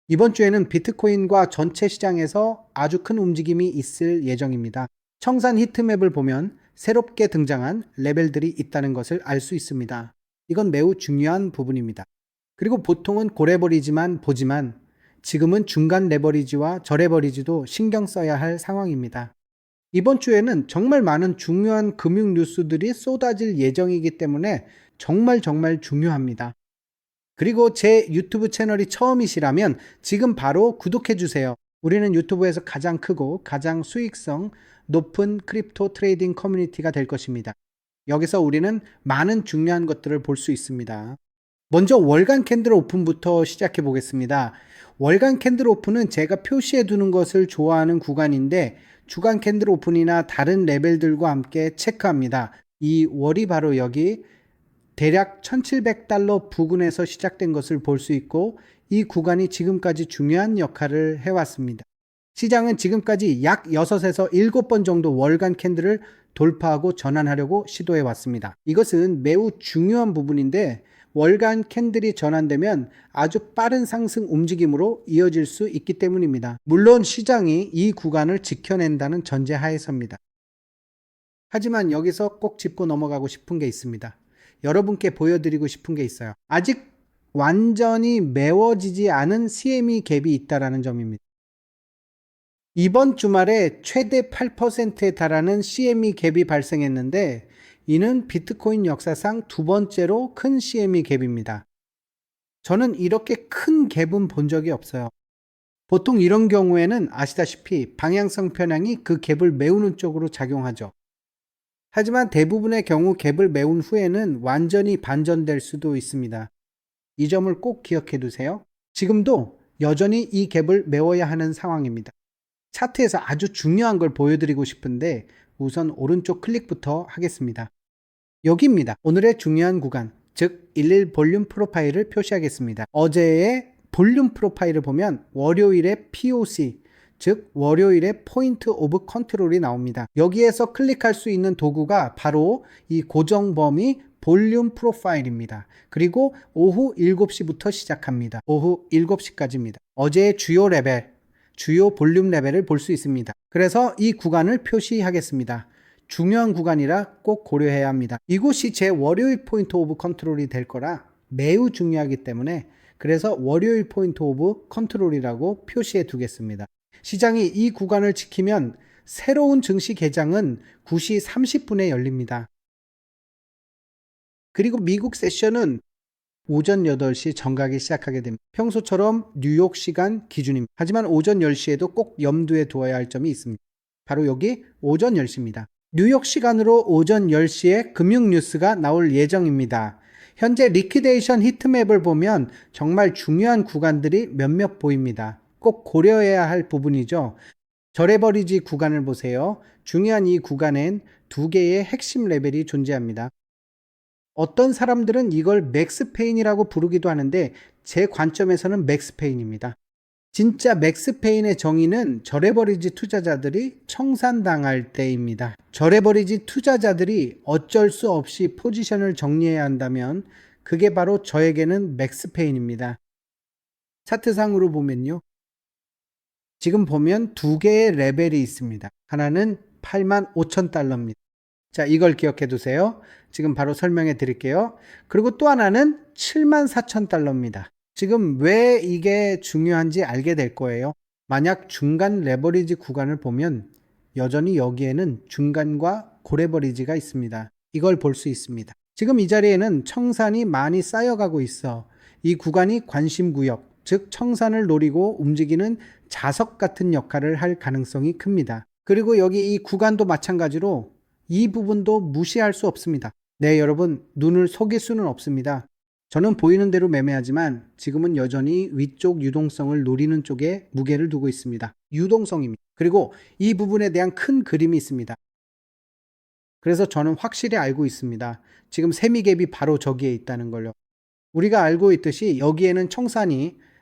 이번 주에는 비트코인과 전체 시장에서 아주 큰 움직임이 있을 예정입니다. 청산 히트맵을 보면 새롭게 등장한 레벨들이 있다는 것을 알 수 있습니다. 이건 매우 중요한 부분입니다. 그리고 보통은 고레버리지만 보지만 지금은 중간 레버리지와 저레버리지도 신경 써야 할 상황입니다. 이번 주에는 정말 많은 중요한 금융 뉴스들이 쏟아질 예정이기 때문에 정말 중요합니다. 그리고 제 유튜브 채널이 처음이시라면 지금 바로 구독해 주세요. 우리는 유튜브에서 가장 크고 가장 수익성 높은 크립토 트레이딩 커뮤니티가 될 것입니다. 여기서 우리는 많은 중요한 것들을 볼 수 있습니다. 먼저 월간 캔들 오픈부터 시작해 보겠습니다. 월간 캔들 오픈은 제가 표시해 두는 것을 좋아하는 구간인데 주간 캔들 오픈이나 다른 레벨들과 함께 체크합니다. 이 월이 바로 여기 대략 1700달러 부근에서 시작된 것을 볼 수 있고 이 구간이 지금까지 중요한 역할을 해왔습니다. 시장은 지금까지 약 6에서 7번 정도 월간 캔들을 돌파하고 전환하려고 시도해 왔습니다. 이것은 매우 중요한 부분인데 월간 캔들이 전환되면 아주 빠른 상승 움직임으로 이어질 수 있기 때문입니다. 물론 시장이 이 구간을 지켜낸다는 전제 하에서입니다. 하지만 여기서 꼭 짚고 넘어가고 싶은 게 있습니다. 여러분께 보여드리고 싶은 게 있어요. 아직 완전히 메워지지 않은 CME 갭이 있다는 점입니다. 이번 주말에 최대 8%에 달하는 CME 갭이 발생했는데 이는 비트코인 역사상 두 번째로 큰 CME 갭입니다. 저는 이렇게 큰 갭은 본 적이 없어요. 보통 이런 경우에는 아시다시피 방향성 편향이 그 갭을 메우는 쪽으로 작용하죠. 하지만 대부분의 경우 갭을 메운 후에는 완전히 반전될 수도 있습니다. 이 점을 꼭 기억해 두세요. 지금도 여전히 이 갭을 메워야 하는 상황입니다. 차트에서 아주 중요한 걸 보여드리고 싶은데 우선 오른쪽 클릭부터 하겠습니다. 여기입니다. 오늘의 중요한 구간, 즉 11 볼륨 프로파일을 표시하겠습니다. 어제의 볼륨 프로파일을 보면 월요일의 POC, 즉 월요일의 포인트 오브 컨트롤이 나옵니다. 여기에서 클릭할 수 있는 도구가 바로 이 고정 범위 볼륨 프로파일입니다. 그리고 오후 7시부터 시작합니다. 오후 7시까지입니다. 어제의 주요 레벨, 주요 볼륨 레벨을 볼 수 있습니다. 그래서 이 구간을 표시하겠습니다. 중요한 구간이라 꼭 고려해야 합니다. 이곳이 제 월요일 포인트 오브 컨트롤이 될 거라 매우 중요하기 때문에 그래서 월요일 포인트 오브 컨트롤이라고 표시해 두겠습니다. 시장이 이 구간을 지키면 새로운 증시 개장은 9시 30분에 열립니다. 그리고 미국 세션은 오전 8시 정각이 시작하게 됩니다. 평소처럼 뉴욕 시간 기준입니다. 하지만 오전 10시에도 꼭 염두에 두어야 할 점이 있습니다. 바로 여기 오전 10시입니다. 뉴욕 시간으로 오전 10시에 금융 뉴스가 나올 예정입니다. 현재 리퀴데이션 히트맵을 보면 정말 중요한 구간들이 몇몇 보입니다. 꼭 고려해야 할 부분이죠. 저레버리지 구간을 보세요. 중요한 이 구간엔 두 개의 핵심 레벨이 존재합니다. 어떤 사람들은 이걸 맥스페인이라고 부르기도 하는데 제 관점에서는 맥스페인입니다. 진짜 맥스페인의 정의는 저레버리지 투자자들이 청산당할 때입니다. 저레버리지 투자자들이 어쩔 수 없이 포지션을 정리해야 한다면 그게 바로 저에게는 맥스페인입니다. 차트상으로 보면요. 지금 보면 두 개의 레벨이 있습니다. 하나는 85,000달러입니다. 자, 이걸 기억해 두세요. 지금 바로 설명해 드릴게요. 그리고 또 하나는 74,000달러입니다. 지금 왜 이게 중요한지 알게 될 거예요. 만약 중간 레버리지 구간을 보면 여전히 여기에는 중간과 고레버리지가 있습니다. 이걸 볼 수 있습니다. 지금 이 자리에는 청산이 많이 쌓여가고 있어. 이 구간이 관심 구역, 즉 청산을 노리고 움직이는 자석 같은 역할을 할 가능성이 큽니다. 그리고 여기 이 구간도 마찬가지로 이 부분도 무시할 수 없습니다. 네, 여러분, 눈을 속일 수는 없습니다. 저는 보이는 대로 매매하지만 지금은 여전히 위쪽 유동성을 노리는 쪽에 무게를 두고 있습니다. 유동성입니다. 그리고 이 부분에 대한 큰 그림이 있습니다. 그래서 저는 확실히 알고 있습니다. 지금 세미갭이 바로 저기에 있다는 걸요. 우리가 알고 있듯이 여기에는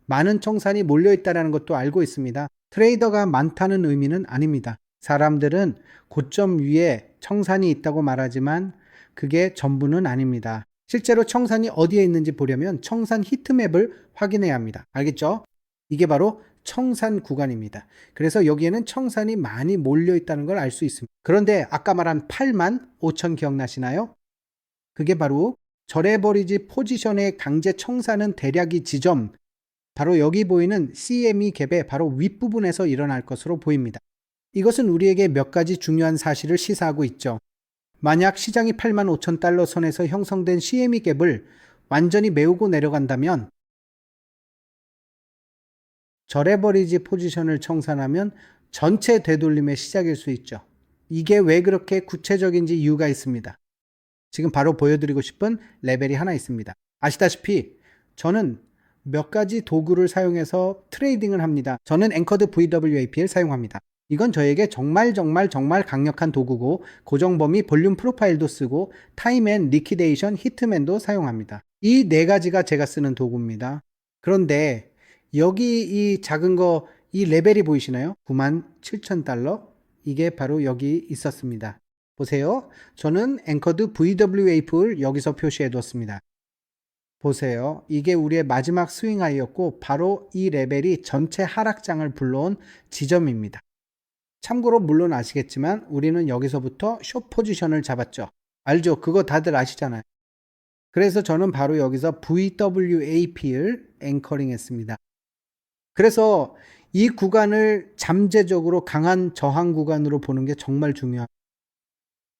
많은 청산이 몰려있다는 것도 알고 있습니다. 트레이더가 많다는 의미는 아닙니다. 사람들은 고점 위에 청산이 있다고 말하지만 그게 전부는 아닙니다. 실제로 청산이 어디에 있는지 보려면 청산 히트맵을 확인해야 합니다. 알겠죠? 이게 바로 청산 구간입니다. 그래서 여기에는 청산이 많이 몰려 있다는 걸 알 수 있습니다. 그런데 아까 말한 8만 5천 기억나시나요? 그게 바로 절해버리지 포지션의 강제 청산은 대략 이 지점, 바로 여기 보이는 CME 갭의 바로 윗부분에서 일어날 것으로 보입니다. 이것은 우리에게 몇 가지 중요한 사실을 시사하고 있죠. 만약 시장이 8만 5천 달러 선에서 형성된 CME 갭을 완전히 메우고 내려간다면 절해버리지 포지션을 청산하면 전체 되돌림의 시작일 수 있죠. 이게 왜 그렇게 구체적인지 이유가 있습니다. 지금 바로 보여드리고 싶은 레벨이 하나 있습니다. 아시다시피 저는 몇 가지 도구를 사용해서 트레이딩을 합니다. 저는 앵커드 VWAP를 사용합니다. 이건 저에게 정말 강력한 도구고 고정 범위 볼륨 프로파일도 쓰고 타임 앤 리퀴데이션 히트맨도 사용합니다. 이 네 가지가 제가 쓰는 도구입니다. 그런데 여기 이 작은 거, 이 레벨이 보이시나요? 97,000달러. 이게 바로 여기 있었습니다. 보세요. 저는 앵커드 VWAP를 여기서 표시해 뒀습니다. 보세요. 이게 우리의 마지막 스윙 하이였고 바로 이 레벨이 전체 하락장을 불러온 지점입니다. 참고로 물론 아시겠지만 우리는 여기서부터 숏 포지션을 잡았죠. 알죠? 그거 다들 아시잖아요. 그래서 저는 바로 여기서 VWAP를 앵커링 했습니다. 그래서 이 구간을 잠재적으로 강한 저항 구간으로 보는 게 정말 중요합니다.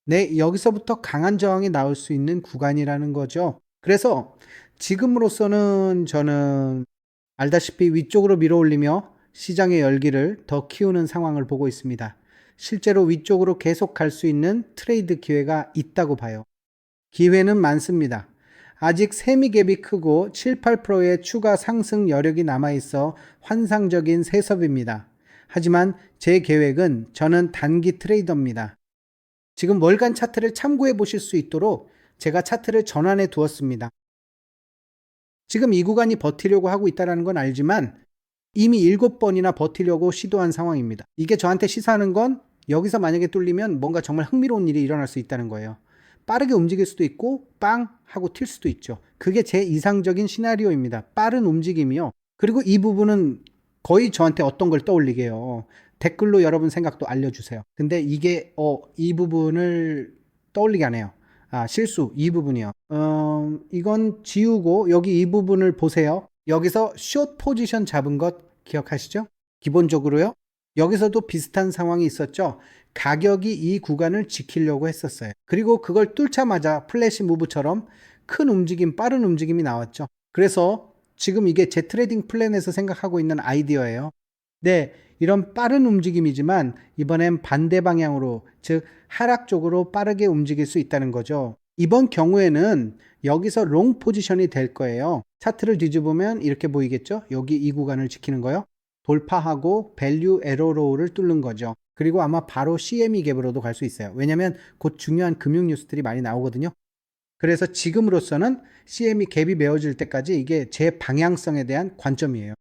네, 여기서부터 강한 저항이 나올 수 있는 구간이라는 거죠. 그래서 지금으로서는 저는 알다시피 위쪽으로 밀어 올리며 시장의 열기를 더 키우는 상황을 보고 있습니다. 실제로 위쪽으로 계속 갈 수 있는 트레이드 기회가 있다고 봐요. 기회는 많습니다. 아직 세미갭이 크고 7, 8%의 추가 상승 여력이 남아있어 환상적인 세섭입니다. 하지만 제 계획은 저는 단기 트레이더입니다. 지금 월간 차트를 참고해 보실 수 있도록 제가 차트를 전환해 두었습니다. 지금 이 구간이 버티려고 하고 있다는 건 알지만 이미 7번이나 버티려고 시도한 상황입니다. 이게 저한테 시사하는 건 여기서 만약에 뚫리면 뭔가 정말 흥미로운 일이 일어날 수 있다는 거예요. 빠르게 움직일 수도 있고 빵 하고 튈 수도 있죠. 그게 제 이상적인 시나리오입니다. 빠른 움직임이요. 그리고 이 부분은 거의 저한테 어떤 걸 떠올리게 해요. 댓글로 여러분 생각도 알려주세요. 근데 이게 이 부분을 떠올리게 하네요. 실수 이 부분이요. 이건 지우고 여기 이 부분을 보세요. 여기서 숏 포지션 잡은 것 기억하시죠? 기본적으로요. 여기서도 비슷한 상황이 있었죠. 가격이 이 구간을 지키려고 했었어요. 그리고 그걸 뚫자마자 플래시 무브처럼 큰 움직임, 빠른 움직임이 나왔죠. 그래서 지금 이게 제 트레이딩 플랜에서 생각하고 있는 아이디어예요. 네, 이런 빠른 움직임이지만 이번엔 반대 방향으로, 즉 하락 쪽으로 빠르게 움직일 수 있다는 거죠. 이번 경우에는 여기서 롱 포지션이 될 거예요. 차트를 뒤집으면 이렇게 보이겠죠? 여기 이 구간을 지키는 거요. 돌파하고 밸류 에러로우를 뚫는 거죠. 그리고 아마 바로 CME 갭으로도 갈 수 있어요. 왜냐면 곧 중요한 금융 뉴스들이 많이 나오거든요. 그래서 지금으로서는 CME 갭이 메워질 때까지 이게 제 방향성에 대한 관점이에요.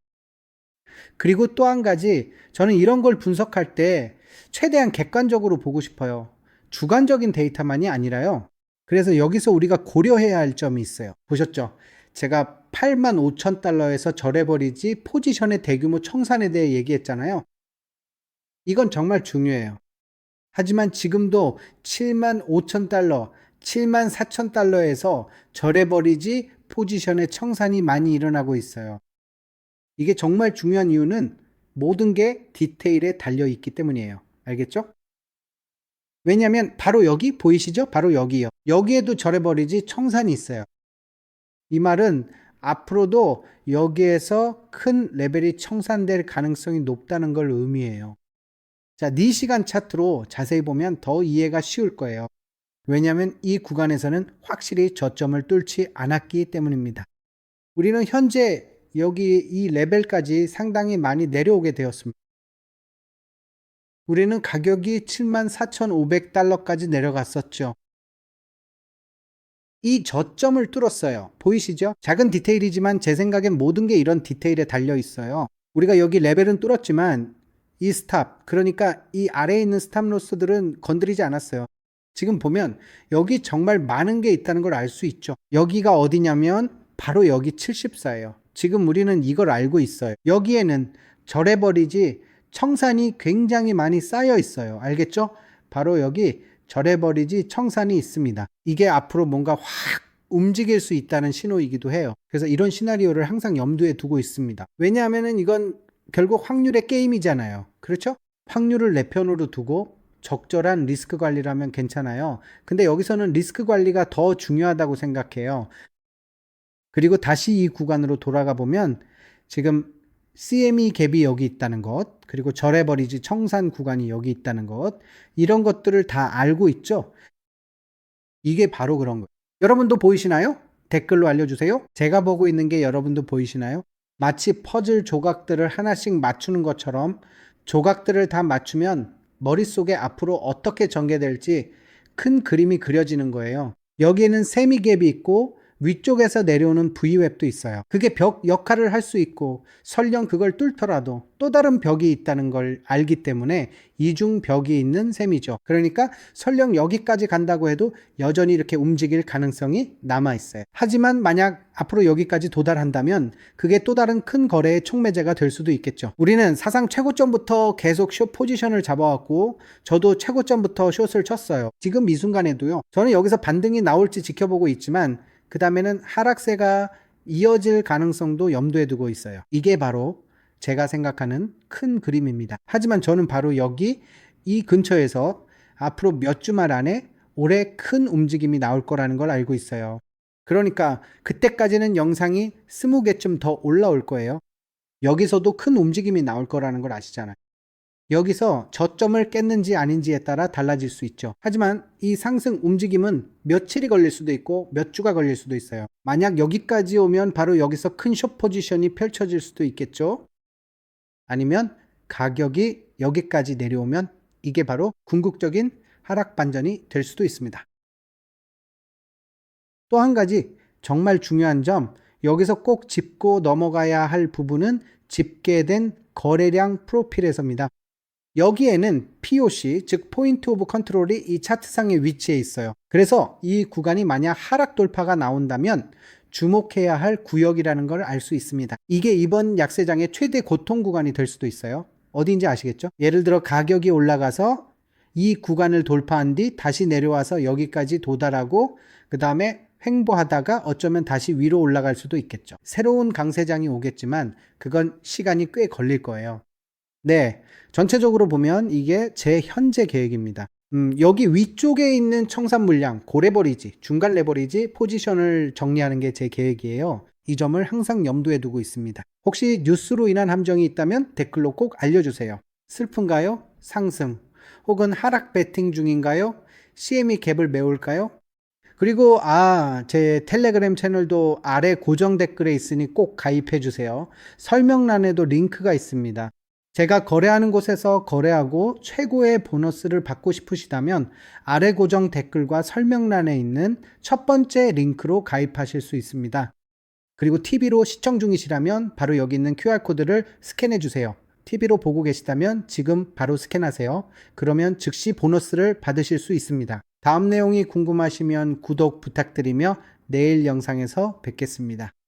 그리고 또 한 가지, 저는 이런 걸 분석할 때 최대한 객관적으로 보고 싶어요. 주관적인 데이터만이 아니라요. 그래서 여기서 우리가 고려해야 할 점이 있어요. 보셨죠? 제가 8만 5천 달러에서 절해버리지 포지션의 대규모 청산에 대해 얘기했잖아요. 이건 정말 중요해요. 하지만 지금도 7만 5천 달러, 7만 4천 달러에서 절해버리지 포지션의 청산이 많이 일어나고 있어요. 이게 정말 중요한 이유는 모든 게 디테일에 달려있기 때문이에요. 알겠죠? 왜냐하면 바로 여기 보이시죠? 바로 여기요. 여기에도 절해버리지 청산이 있어요. 이 말은 앞으로도 여기에서 큰 레벨이 청산될 가능성이 높다는 걸 의미해요. 자, 4시간 차트로 자세히 보면 더 이해가 쉬울 거예요. 왜냐하면 이 구간에서는 확실히 저점을 뚫지 않았기 때문입니다. 우리는 현재 여기 이 레벨까지 상당히 많이 내려오게 되었습니다. 우리는 가격이 74,500달러까지 내려갔었죠. 이 저점을 뚫었어요. 보이시죠? 작은 디테일이지만 제 생각엔 모든 게 이런 디테일에 달려 있어요. 우리가 여기 레벨은 뚫었지만 이 스탑, 그러니까 이 아래에 있는 스탑 로스들은 건드리지 않았어요. 지금 보면 여기 정말 많은 게 있다는 걸 알 수 있죠. 여기가 어디냐면 바로 여기 74예요. 지금 우리는 이걸 알고 있어요. 여기에는 절해버리지 청산이 굉장히 많이 쌓여 있어요. 알겠죠? 바로 여기 절해버리지 청산이 있습니다. 이게 앞으로 뭔가 확 움직일 수 있다는 신호이기도 해요. 그래서 이런 시나리오를 항상 염두에 두고 있습니다. 왜냐하면 이건 결국 확률의 게임이잖아요. 그렇죠? 확률을 내 편으로 두고 적절한 리스크 관리를 하면 괜찮아요. 근데 여기서는 리스크 관리가 더 중요하다고 생각해요. 그리고 다시 이 구간으로 돌아가 보면 지금 CME 갭이 여기 있다는 것, 그리고 절해버리지 청산 구간이 여기 있다는 것, 이런 것들을 다 알고 있죠? 이게 바로 그런 거예요. 여러분도 보이시나요? 댓글로 알려주세요. 제가 보고 있는 게 여러분도 보이시나요? 마치 퍼즐 조각들을 하나씩 맞추는 것처럼 조각들을 다 맞추면 머릿속에 앞으로 어떻게 전개될지 큰 그림이 그려지는 거예요. 여기에는 세미갭이 있고 위쪽에서 내려오는 V웹도 있어요. 그게 벽 역할을 할 수 있고 설령 그걸 뚫더라도 또 다른 벽이 있다는 걸 알기 때문에 이중 벽이 있는 셈이죠. 그러니까 설령 여기까지 간다고 해도 여전히 이렇게 움직일 가능성이 남아 있어요. 하지만 만약 앞으로 여기까지 도달한다면 그게 또 다른 큰 거래의 촉매제가 될 수도 있겠죠. 우리는 사상 최고점부터 계속 숏 포지션을 잡아왔고 저도 최고점부터 숏을 쳤어요. 지금 이 순간에도요. 저는 여기서 반등이 나올지 지켜보고 있지만 그 다음에는 하락세가 이어질 가능성도 염두에 두고 있어요. 이게 바로 제가 생각하는 큰 그림입니다. 하지만 저는 바로 여기 이 근처에서 앞으로 몇 주말 안에 올해 큰 움직임이 나올 거라는 걸 알고 있어요. 그러니까 그때까지는 영상이 20개쯤 더 올라올 거예요. 여기서도 큰 움직임이 나올 거라는 걸 아시잖아요. 여기서 저점을 깼는지 아닌지에 따라 달라질 수 있죠. 하지만 이 상승 움직임은 며칠이 걸릴 수도 있고 몇 주가 걸릴 수도 있어요. 만약 여기까지 오면 바로 여기서 큰 숏 포지션이 펼쳐질 수도 있겠죠. 아니면 가격이 여기까지 내려오면 이게 바로 궁극적인 하락 반전이 될 수도 있습니다. 또 한 가지 정말 중요한 점, 여기서 꼭 짚고 넘어가야 할 부분은 집계된 거래량 프로필에서입니다. 여기에는 POC, 즉 포인트 오브 컨트롤이 이 차트상에 위치해 있어요. 그래서 이 구간이 만약 하락 돌파가 나온다면 주목해야 할 구역이라는 걸 알 수 있습니다. 이게 이번 약세장의 최대 고통 구간이 될 수도 있어요. 어디인지 아시겠죠? 예를 들어 가격이 올라가서 이 구간을 돌파한 뒤 다시 내려와서 여기까지 도달하고 그 다음에 횡보하다가 어쩌면 다시 위로 올라갈 수도 있겠죠. 새로운 강세장이 오겠지만 그건 시간이 꽤 걸릴 거예요. 네, 전체적으로 보면 이게 제 현재 계획입니다. 여기 위쪽에 있는 청산 물량, 고레버리지, 중간 레버리지 포지션을 정리하는 게 제 계획이에요. 이 점을 항상 염두에 두고 있습니다. 혹시 뉴스로 인한 함정이 있다면 댓글로 꼭 알려주세요. 슬픈가요? 상승. 혹은 하락 배팅 중인가요? CME 갭을 메울까요? 그리고 제 텔레그램 채널도 아래 고정 댓글에 있으니 꼭 가입해 주세요. 설명란에도 링크가 있습니다. 제가 거래하는 곳에서 거래하고 최고의 보너스를 받고 싶으시다면 아래 고정 댓글과 설명란에 있는 첫 번째 링크로 가입하실 수 있습니다. 그리고 TV로 시청 중이시라면 바로 여기 있는 QR코드를 스캔해 주세요. TV로 보고 계시다면 지금 바로 스캔하세요. 그러면 즉시 보너스를 받으실 수 있습니다. 다음 내용이 궁금하시면 구독 부탁드리며 내일 영상에서 뵙겠습니다.